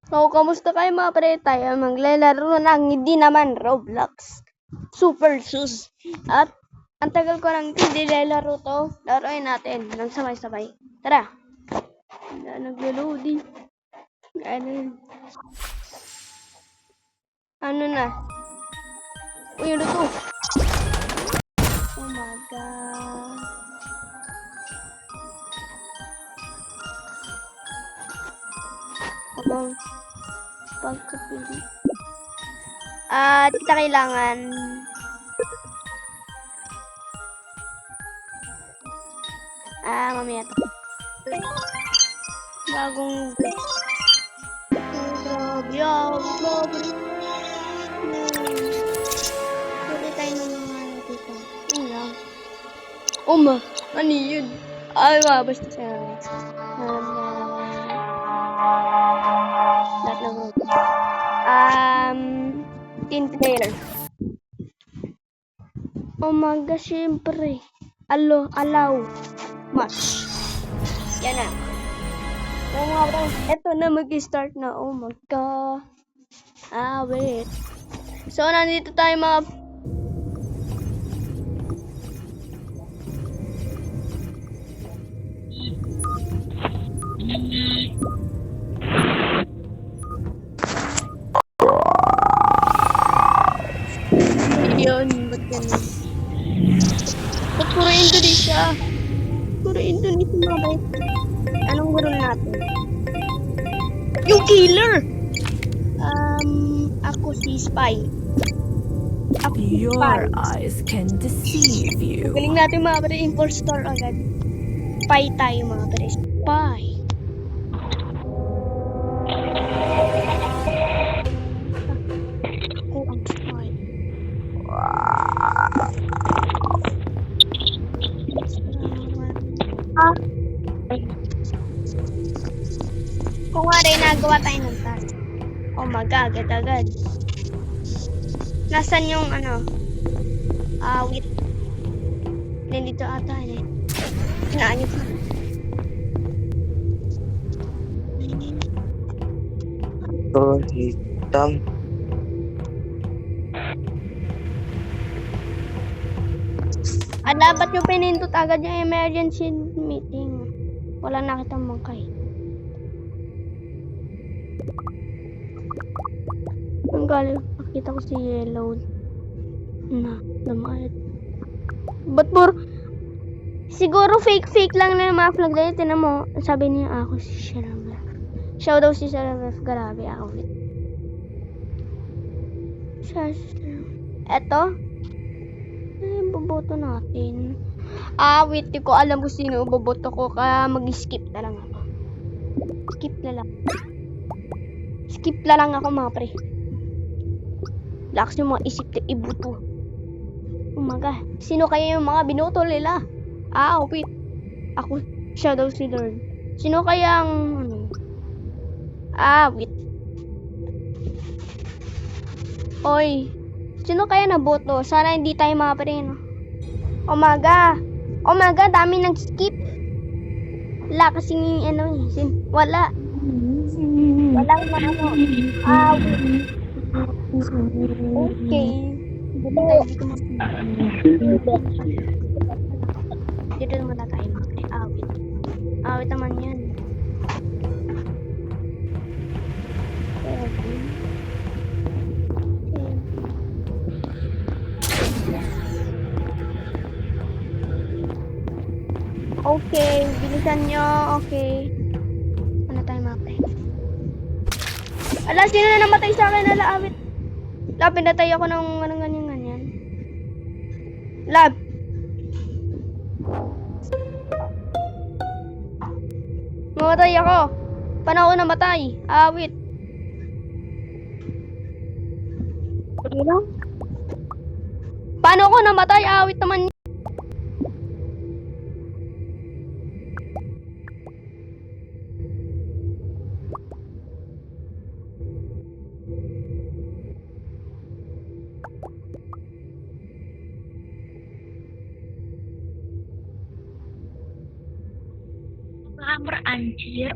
So, kamusta kayo mga pre? Tayo maglalaro ng hindi naman Roblox. Super Shoes. At ang tagal ko nang hindi lalaro to. Laruin natin ng sabay-sabay. Tara. Naglo-loading. Ano na? Uy, ano to? Oh my God. Habang pagkapili. At kita kailangan mamaya to. Bagong grabe, grabe. Pwede tayo ng mga dito. Yun lang. Ano yun? Ay, basta siya. Lahat ng road. Team player. Umaga, syempre. Allow. Match. Yan na. So, mga bro, eto na mag-start na. Oh my God. Wait. So, nandito tayo mga yun. Ba't ganun? Ba't puro Indonesia? Puro Indonesia mga bro. Anong guro natin? Yung killer! Ako si Spy. Your eyes can deceive you. Galing natin mga pre, impostor agad. Spy tayo mga pre. Spy. Ako ang spy. Kung nga rin nagawa tayo ng task. Oh my God, agad-agad. Nasaan yung wait. Nandito ata eh. Naanyo ko. Hitam. Dapat yung pinindot agad yung emergency meeting. Wala nakitang mangkay. Ang galing, nakita ko si Yellow na lumayad. Ba't siguro fake lang na yung mga flag dahil tinan mo, sabi niya ako si Sharamef. Siya daw si Sharamef, grabe outfit. Eto, boboto natin. Wait, di ko alam kung sino boboto ko, kaya mag-skip na lang ako. Skip na lang ako mga pre. Lakas yung mga isip na ibuto. Umaga. Sino kaya yung mga binoto nila? Wait. Ako, Shadow si Lord. Sino kaya ang wait. Oy. Sino kaya naboto? Sana hindi tayo mga pre, no? Umaga, dami nang skip. Wala kasing wala. Walang wait. Okay. Dito muna tayo mag-awit. Awit naman yan. Okay, bilisan nyo. Okay. Ano tayo mapay? Ala, sino na namatay sa akin? Ala, awit. Lab, pinatay ako ng ganyan. Lab. Mamatay ako. Paano ako namatay? Awit. Paano ako namatay? Awit naman. Hammer anjir.